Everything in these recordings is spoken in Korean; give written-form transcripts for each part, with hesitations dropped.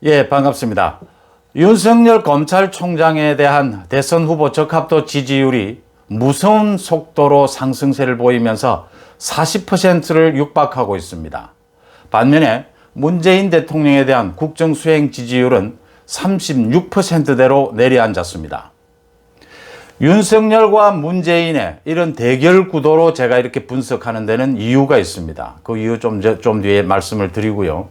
예, 반갑습니다. 윤석열 검찰총장에 대한 대선 후보 적합도 지지율이 무서운 속도로 상승세를 보이면서 40%를 육박하고 있습니다. 반면에 문재인 대통령에 대한 국정수행 지지율은 36%대로 내려앉았습니다. 윤석열과 문재인의 이런 대결 구도로 제가 이렇게 분석하는 데는 이유가 있습니다. 그 이유 좀 뒤에 말씀을 드리고요.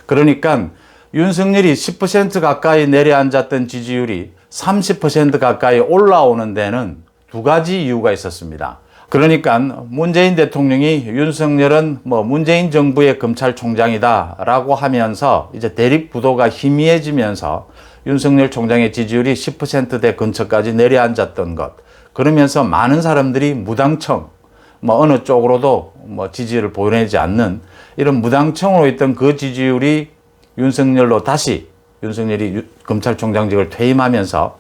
그러니까 윤석열이 10% 가까이 내려앉았던 지지율이 30% 가까이 올라오는 데는 두 가지 이유가 있었습니다. 그러니까 문재인 대통령이 윤석열은 문재인 정부의 검찰총장이다라고 하면서 이제 대립 구도가 희미해지면서 윤석열 총장의 지지율이 10%대 근처까지 내려앉았던 것. 그러면서 많은 사람들이 무당청, 어느 쪽으로도 지지를 보내지 않는 이런 무당청으로 있던 그 지지율이 윤석열로 다시 윤석열이 검찰총장직을 퇴임하면서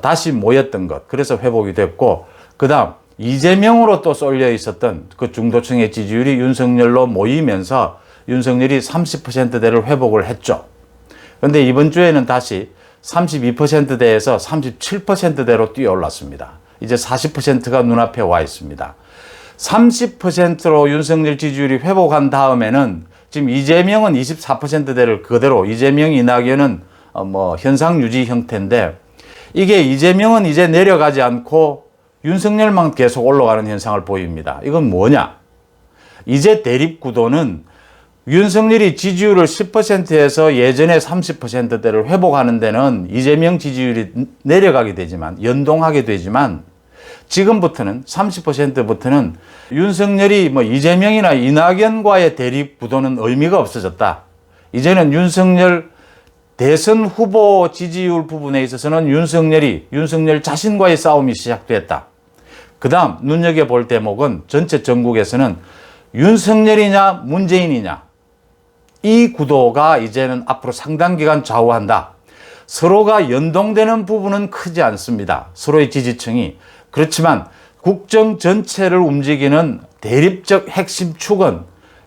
다시 모였던 것. 그래서 회복이 됐고, 그 다음 이재명으로 또 쏠려 있었던 그 중도층의 지지율이 윤석열로 모이면서 윤석열이 30%대를 회복을 했죠. 그런데 이번 주에는 다시 32%대에서 37%대로 뛰어올랐습니다. 이제 40%가 눈앞에 와 있습니다. 30%로 윤석열 지지율이 회복한 다음에는 지금 이재명은 24%대를 그대로, 이재명, 이낙연은 현상 유지 형태인데, 이게 이재명은 이제 내려가지 않고 윤석열만 계속 올라가는 현상을 보입니다. 이건 뭐냐? 이제 대립 구도는 윤석열이 지지율을 10%에서 예전의 30%대를 회복하는 데는 이재명 지지율이 내려가게 되지만, 연동하게 되지만, 지금부터는 30%부터는 윤석열이 이재명이나 이낙연과의 대립 구도는 의미가 없어졌다. 이제는 윤석열 대선 후보 지지율 부분에 있어서는 윤석열 자신과의 싸움이 시작됐다. 그 다음 눈여겨볼 대목은 전체 전국에서는 윤석열이냐 문재인이냐, 이 구도가 이제는 앞으로 상당 기간 좌우한다. 서로가 연동되는 부분은 크지 않습니다. 서로의 지지층이. 그렇지만 국정 전체를 움직이는 대립적 핵심 축은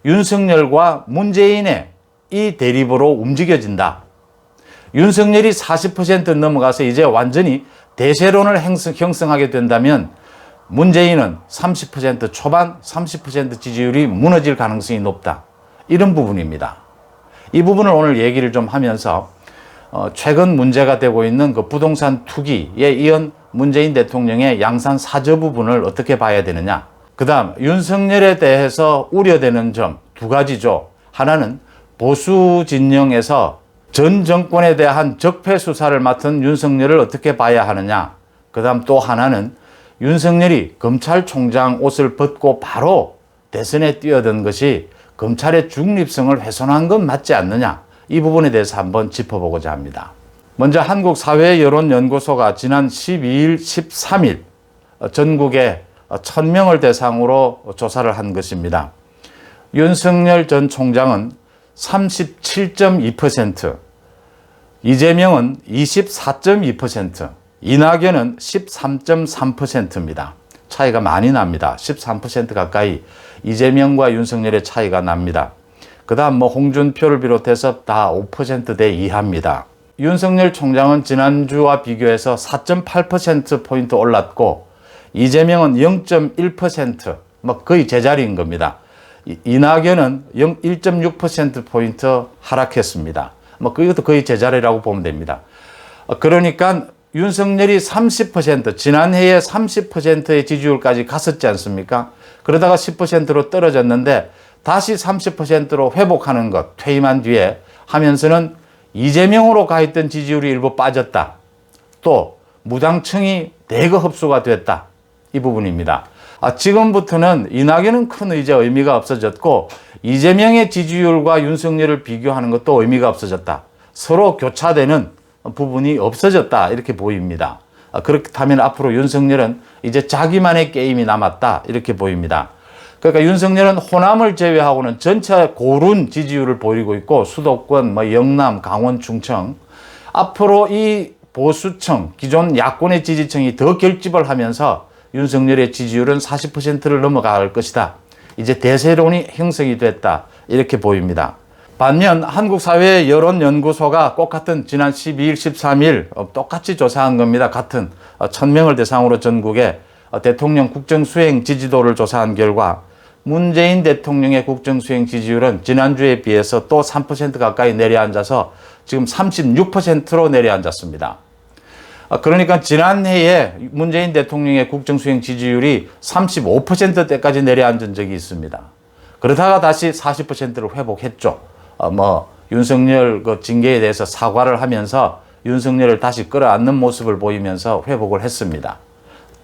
윤석열과 문재인의 이 대립으로 움직여진다. 윤석열이 40% 넘어가서 이제 완전히 대세론을 형성하게 된다면 문재인은 30% 초반, 30% 지지율이 무너질 가능성이 높다. 이런 부분입니다. 이 부분을 오늘 얘기를 좀 하면서 최근 문제가 되고 있는 그 부동산 투기에 이은 문재인 대통령의 양산 사저 부분을 어떻게 봐야 되느냐. 그 다음 윤석열에 대해서 우려되는 점 두 가지죠. 하나는 보수 진영에서 전 정권에 대한 적폐 수사를 맡은 윤석열을 어떻게 봐야 하느냐. 그 다음 또 하나는 윤석열이 검찰총장 옷을 벗고 바로 대선에 뛰어든 것이 검찰의 중립성을 훼손한 건 맞지 않느냐. 이 부분에 대해서 한번 짚어보고자 합니다. 먼저 한국사회여론연구소가 지난 12일, 13일 전국에 1000명을 대상으로 조사를 한 것입니다. 윤석열 전 총장은 37.2%, 이재명은 24.2%, 이낙연은 13.3%입니다. 차이가 많이 납니다. 13% 가까이 이재명과 윤석열의 차이가 납니다. 그 다음 홍준표를 비롯해서 다 5%대 이하입니다. 윤석열 총장은 지난주와 비교해서 4.8%포인트 올랐고, 이재명은 0.1%, 거의 제자리인 겁니다. 이낙연은 1.6%포인트 하락했습니다. 이것도 거의 제자리라고 보면 됩니다. 그러니까 윤석열이 30%, 지난해에 30%의 지지율까지 갔었지 않습니까? 그러다가 10%로 떨어졌는데 다시 30%로 회복하는 것, 퇴임한 뒤에 하면서는 이재명으로 가 있던 지지율이 일부 빠졌다. 또 무당층이 대거 흡수가 됐다. 이 부분입니다. 지금부터는 이낙연은 큰 이제 의미가 없어졌고, 이재명의 지지율과 윤석열을 비교하는 것도 의미가 없어졌다. 서로 교차되는 부분이 없어졌다. 이렇게 보입니다. 그렇다면 앞으로 윤석열은 이제 자기만의 게임이 남았다. 이렇게 보입니다. 그러니까 윤석열은 호남을 제외하고는 전체 고른 지지율을 보이고 있고, 수도권, 영남, 강원, 충청, 앞으로 이 보수층, 기존 야권의 지지층이 더 결집을 하면서 윤석열의 지지율은 40%를 넘어갈 것이다. 이제 대세론이 형성이 됐다. 이렇게 보입니다. 반면 한국사회 여론연구소가 똑같은 지난 12일, 13일 똑같이 조사한 겁니다. 같은 1000명을 대상으로 전국에 대통령 국정수행 지지도를 조사한 결과 문재인 대통령의 국정수행 지지율은 지난주에 비해서 또 3% 가까이 내려앉아서 지금 36%로 내려앉았습니다. 그러니까 지난해에 문재인 대통령의 국정수행 지지율이 35%대까지 내려앉은 적이 있습니다. 그러다가 다시 40%를 회복했죠. 윤석열 그 징계에 대해서 사과를 하면서 윤석열을 다시 끌어안는 모습을 보이면서 회복을 했습니다.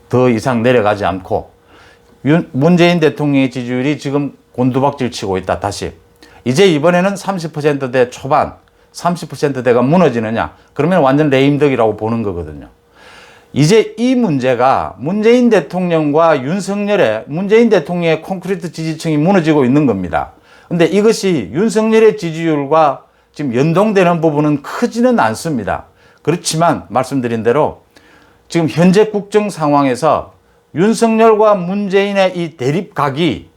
더 이상 내려가지 않고 문재인 대통령의 지지율이 지금 곤두박질 치고 있다. 다시 이제 이번에는 30%대 초반 30%대가 무너지느냐 그러면 완전 레임덕이라고 보는 거거든요. 이제 이 문제가 문재인 대통령과 윤석열의 문재인 대통령의 콘크리트 지지층이 무너지고 있는 겁니다. 근데 이것이 윤석열의 지지율과 지금 연동되는 부분은 크지는 않습니다. 그렇지만 말씀드린 대로 지금 현재 국정 상황에서 윤석열과 문재인의 이 대립각이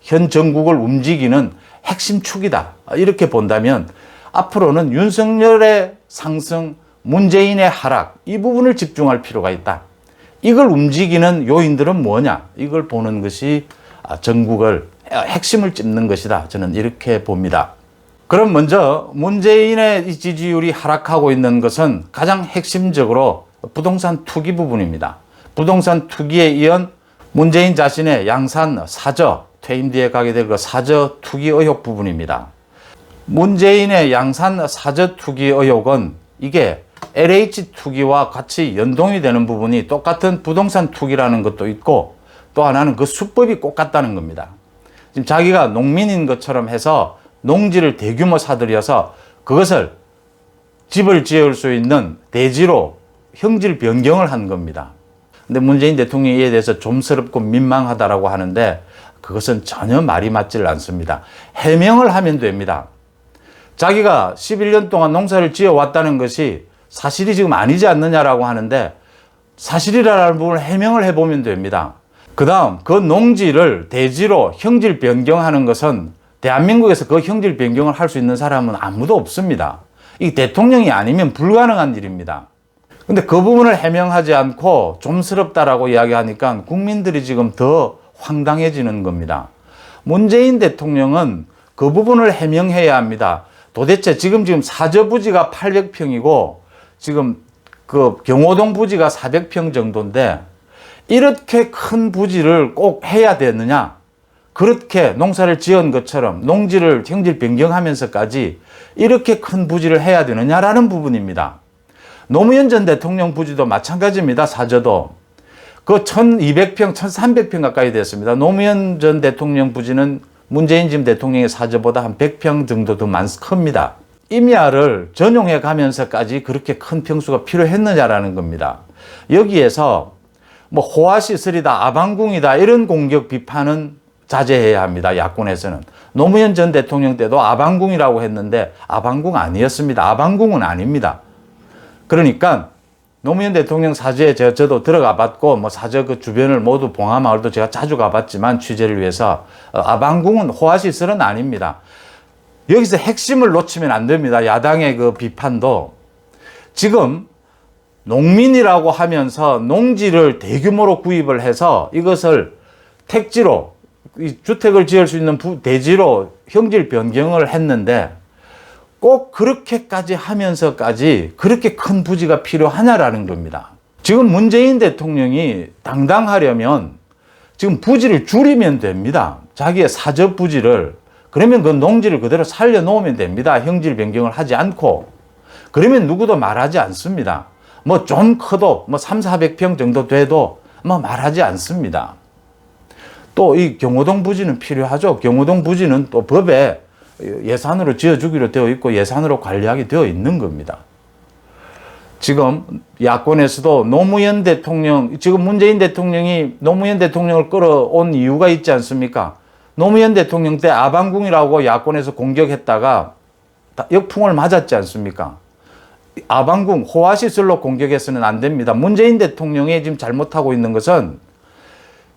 현 정국을 움직이는 핵심 축이다. 이렇게 본다면 앞으로는 윤석열의 상승, 문재인의 하락 이 부분을 집중할 필요가 있다. 이걸 움직이는 요인들은 뭐냐? 이걸 보는 것이 정국을 핵심을 찝는 것이다. 저는 이렇게 봅니다. 그럼 먼저 문재인의 이 지지율이 하락하고 있는 것은 가장 핵심적으로 부동산 투기 부분입니다. 부동산 투기에 이은 문재인 자신의 양산 사저, 퇴임 뒤에 가게 될 그 사저 투기 의혹 부분입니다. 문재인의 양산 사저 투기 의혹은 이게 LH 투기와 같이 연동이 되는 부분이 똑같은 부동산 투기라는 것도 있고 또 하나는 그 수법이 똑같다는 겁니다. 지금 자기가 농민인 것처럼 해서 농지를 대규모 사들여서 그것을 집을 지을 수 있는 대지로 형질 변경을 한 겁니다. 근데 문재인 대통령이 이에 대해서 좀스럽고 민망하다라고 하는데 그것은 전혀 말이 맞질 않습니다. 해명을 하면 됩니다. 자기가 11년 동안 농사를 지어왔다는 것이 사실이 지금 아니지 않느냐라고 하는데 사실이라는 부분을 해명을 해보면 됩니다. 그 다음 그 농지를 대지로 형질 변경하는 것은 대한민국에서 그 형질 변경을 할 수 있는 사람은 아무도 없습니다. 이 대통령이 아니면 불가능한 일입니다. 근데 그 부분을 해명하지 않고 좀스럽다라고 이야기하니까 국민들이 지금 더 황당해지는 겁니다. 문재인 대통령은 그 부분을 해명해야 합니다. 도대체 지금 사저 부지가 800평이고 지금 그 경호동 부지가 400평 정도인데 이렇게 큰 부지를 꼭 해야 되느냐? 그렇게 농사를 지은 것처럼 농지를 형질 변경하면서까지 이렇게 큰 부지를 해야 되느냐라는 부분입니다. 노무현 전 대통령 부지도 마찬가지입니다. 사저도. 그 1200평, 1300평 가까이 됐습니다. 노무현 전 대통령 부지는 문재인 지금 대통령의 사저보다 한 100평 정도 더 큽니다. 임야를 전용해 가면서까지 그렇게 큰 평수가 필요했느냐라는 겁니다. 여기에서 호화시설이다, 아방궁이다 이런 공격 비판은 자제해야 합니다. 야권에서는. 노무현 전 대통령 때도 아방궁이라고 했는데 아방궁 아니었습니다. 아방궁은 아닙니다. 그러니까 노무현 대통령 사저에 저도 들어가 봤고 사저 그 주변을 모두 봉하마을도 제가 자주 가봤지만 취재를 위해서 아방궁은 호화시설은 아닙니다. 여기서 핵심을 놓치면 안 됩니다. 야당의 그 비판도 지금 농민이라고 하면서 농지를 대규모로 구입을 해서 이것을 택지로 주택을 지을 수 있는 대지로 형질 변경을 했는데 꼭 그렇게까지 하면서까지 그렇게 큰 부지가 필요하냐라는 겁니다. 지금 문재인 대통령이 당당하려면 지금 부지를 줄이면 됩니다. 자기의 사저 부지를. 그러면 그 농지를 그대로 살려놓으면 됩니다. 형질 변경을 하지 않고. 그러면 누구도 말하지 않습니다. 좀 커도 3, 400평 정도 돼도 말하지 않습니다. 또 이 경호동 부지는 필요하죠. 경호동 부지는 또 법에 예산으로 지어주기로 되어 있고 예산으로 관리하게 되어 있는 겁니다. 지금 야권에서도 노무현 대통령, 지금 문재인 대통령이 노무현 대통령을 끌어온 이유가 있지 않습니까? 노무현 대통령 때 아방궁이라고 야권에서 공격했다가 역풍을 맞았지 않습니까? 아방궁, 호화시설로 공격해서는 안 됩니다. 문재인 대통령이 지금 잘못하고 있는 것은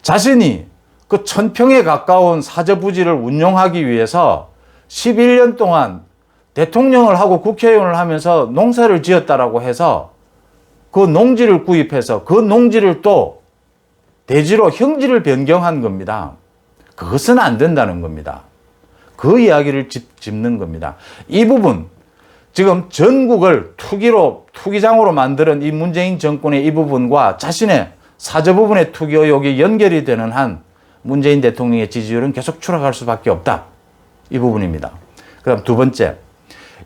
자신이 그 1000평에 가까운 사저부지를 운용하기 위해서 11년 동안 대통령을 하고 국회의원을 하면서 농사를 지었다라고 해서 그 농지를 구입해서 그 농지를 또 대지로 형지를 변경한 겁니다. 그것은 안 된다는 겁니다. 그 이야기를 짚는 겁니다. 이 부분, 지금 전국을 투기장으로 만드는 이 문재인 정권의 이 부분과 자신의 사저 부분의 투기 의혹이 연결이 되는 한 문재인 대통령의 지지율은 계속 추락할 수밖에 없다. 이 부분입니다. 그 다음 두 번째,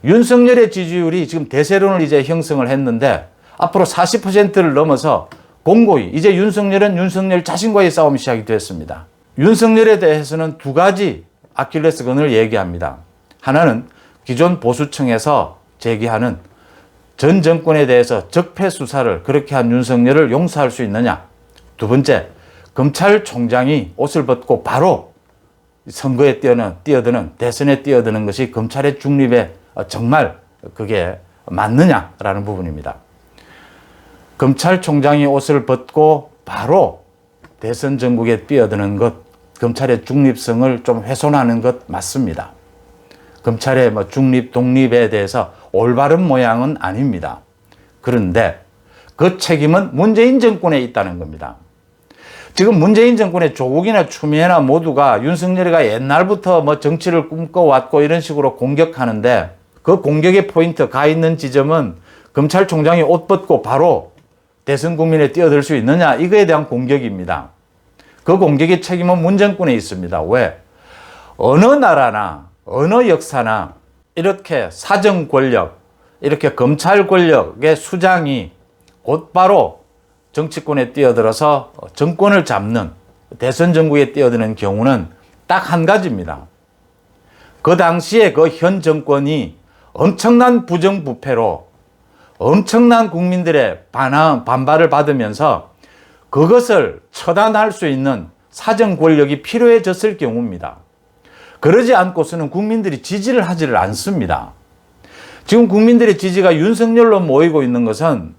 윤석열의 지지율이 지금 대세론을 이제 형성을 했는데 앞으로 40%를 넘어서 공고히 이제 윤석열은 윤석열 자신과의 싸움이 시작이 됐습니다. 윤석열에 대해서는 두 가지 아킬레스건을 얘기합니다. 하나는 기존 보수층에서 제기하는 전 정권에 대해서 적폐 수사를 그렇게 한 윤석열을 용서할 수 있느냐. 두 번째, 검찰총장이 옷을 벗고 바로 선거에 뛰어드는 대선에 뛰어드는 것이 검찰의 중립에 정말 그게 맞느냐라는 부분입니다. 검찰총장이 옷을 벗고 바로 대선 전국에 뛰어드는 것, 검찰의 중립성을 좀 훼손하는 것 맞습니다. 검찰의 중립, 독립에 대해서 올바른 모양은 아닙니다. 그런데 그 책임은 문재인 정권에 있다는 겁니다. 지금 문재인 정권의 조국이나 추미애나 모두가 윤석열이가 옛날부터 정치를 꿈꿔왔고 이런 식으로 공격하는데 그 공격의 포인트 가 있는 지점은 검찰총장이 옷 벗고 바로 대선 국민에 뛰어들 수 있느냐 이거에 대한 공격입니다. 그 공격의 책임은 문 정권에 있습니다. 왜? 어느 나라나 어느 역사나 이렇게 사정 권력, 이렇게 검찰 권력의 수장이 곧바로 정치권에 뛰어들어서 정권을 잡는 대선 정국에 뛰어드는 경우는 딱 한 가지입니다. 그 당시에 그 현 정권이 엄청난 부정부패로 엄청난 국민들의 반발을 받으면서 그것을 처단할 수 있는 사정 권력이 필요해졌을 경우입니다. 그러지 않고서는 국민들이 지지를 하지를 않습니다. 지금 국민들의 지지가 윤석열로 모이고 있는 것은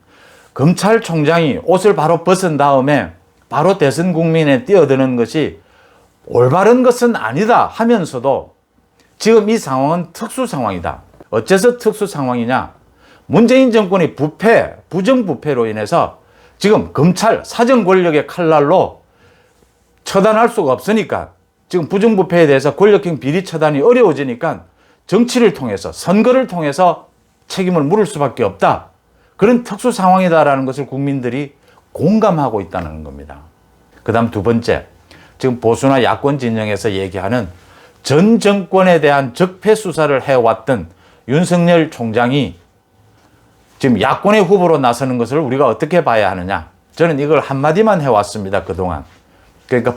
검찰총장이 옷을 바로 벗은 다음에 바로 대선 국민에 뛰어드는 것이 올바른 것은 아니다 하면서도 지금 이 상황은 특수 상황이다. 어째서 특수 상황이냐? 문재인 정권이 부정부패로 인해서 지금 검찰 사정 권력의 칼날로 처단할 수가 없으니까 지금 부정부패에 대해서 권력형 비리 처단이 어려워지니까 정치를 통해서 선거를 통해서 책임을 물을 수밖에 없다. 그런 특수 상황이다라는 것을 국민들이 공감하고 있다는 겁니다. 그 다음 두 번째, 지금 보수나 야권 진영에서 얘기하는 전 정권에 대한 적폐 수사를 해왔던 윤석열 총장이 지금 야권의 후보로 나서는 것을 우리가 어떻게 봐야 하느냐. 저는 이걸 한마디만 해왔습니다. 그동안. 그러니까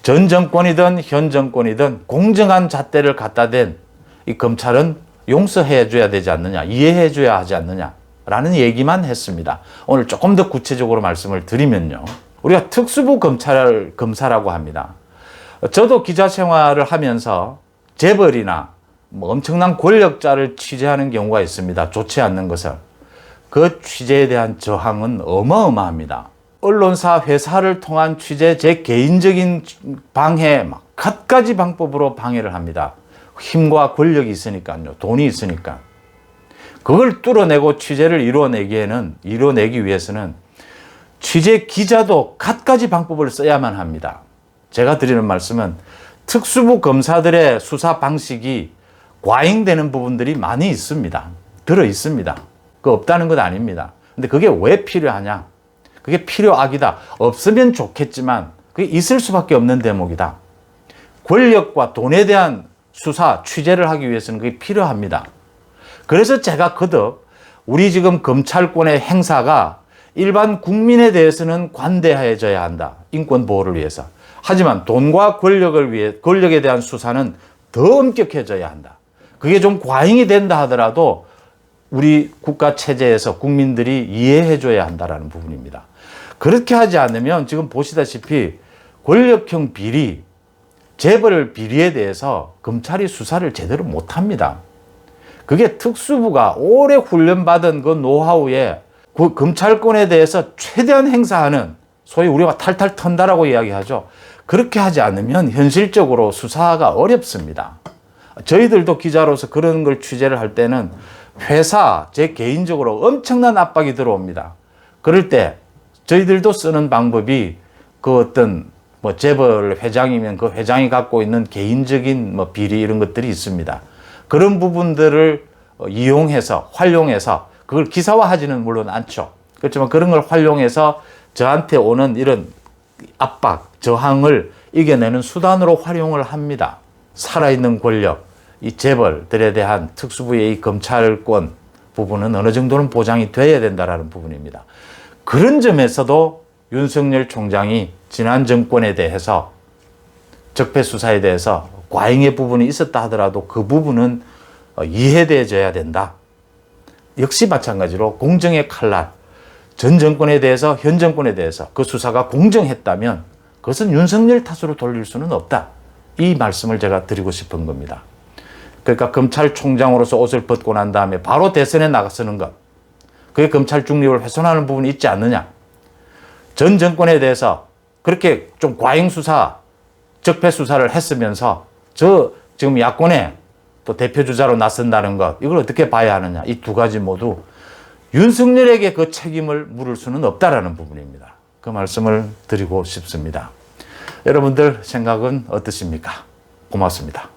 전 정권이든 현 정권이든 공정한 잣대를 갖다 댄 이 검찰은 용서해 줘야 되지 않느냐, 이해해 줘야 하지 않느냐라는 얘기만 했습니다. 오늘 조금 더 구체적으로 말씀을 드리면요. 우리가 특수부 검사라고 합니다. 저도 기자 생활을 하면서 재벌이나 엄청난 권력자를 취재하는 경우가 있습니다. 좋지 않는 것을. 그 취재에 대한 저항은 어마어마합니다. 언론사 회사를 통한 취재, 제 개인적인 방해, 갖가지 방법으로 방해를 합니다. 힘과 권력이 있으니까요. 돈이 있으니까. 그걸 뚫어내고 취재를 이뤄내기 위해서는 취재 기자도 갖가지 방법을 써야만 합니다. 제가 드리는 말씀은 특수부 검사들의 수사 방식이 과잉되는 부분들이 많이 있습니다. 들어 있습니다. 그 없다는 것 아닙니다. 근데 그게 왜 필요하냐? 그게 필요악이다. 없으면 좋겠지만 그게 있을 수밖에 없는 대목이다. 권력과 돈에 대한 수사, 취재를 하기 위해서는 그게 필요합니다. 그래서 제가 거듭 우리 지금 검찰권의 행사가 일반 국민에 대해서는 관대해져야 한다. 인권 보호를 위해서. 하지만 돈과 권력에 대한 수사는 더 엄격해져야 한다. 그게 좀 과잉이 된다 하더라도 우리 국가 체제에서 국민들이 이해해 줘야 한다는 부분입니다. 그렇게 하지 않으면 지금 보시다시피 권력형 비리, 재벌 비리에 대해서 검찰이 수사를 제대로 못합니다. 그게 특수부가 오래 훈련받은 그 노하우에 그 검찰권에 대해서 최대한 행사하는, 소위 우리가 탈탈 턴다라고 이야기하죠. 그렇게 하지 않으면 현실적으로 수사가 어렵습니다. 저희들도 기자로서 그런 걸 취재를 할 때는 회사, 제 개인적으로 엄청난 압박이 들어옵니다. 그럴 때 저희들도 쓰는 방법이 그 어떤 뭐 재벌 회장이면 그 회장이 갖고 있는 개인적인 뭐 비리 이런 것들이 있습니다. 그런 부분들을 이용해서 활용해서 그걸 기사화하지는 물론 않죠. 그렇지만 그런 걸 활용해서 저한테 오는 이런 압박, 저항을 이겨내는 수단으로 활용을 합니다. 살아있는 권력, 이 재벌들에 대한 특수부의 검찰권 부분은 어느 정도는 보장이 돼야 된다는 부분입니다. 그런 점에서도 윤석열 총장이 지난 정권에 대해서 적폐 수사에 대해서 과잉의 부분이 있었다 하더라도 그 부분은 이해되어져야 된다. 역시 마찬가지로 공정의 칼날, 전 정권에 대해서 현 정권에 대해서 그 수사가 공정했다면 그것은 윤석열 탓으로 돌릴 수는 없다. 이 말씀을 제가 드리고 싶은 겁니다. 그러니까 검찰총장으로서 옷을 벗고 난 다음에 바로 대선에 나가서는 것, 그게 검찰 중립을 훼손하는 부분이 있지 않느냐. 전 정권에 대해서 그렇게 좀 과잉 수사, 적폐 수사를 했으면서 지금 야권의 또 대표주자로 나선다는 것, 이걸 어떻게 봐야 하느냐. 이 두 가지 모두 윤석열에게 그 책임을 물을 수는 없다라는 부분입니다. 그 말씀을 드리고 싶습니다. 여러분들 생각은 어떠십니까? 고맙습니다.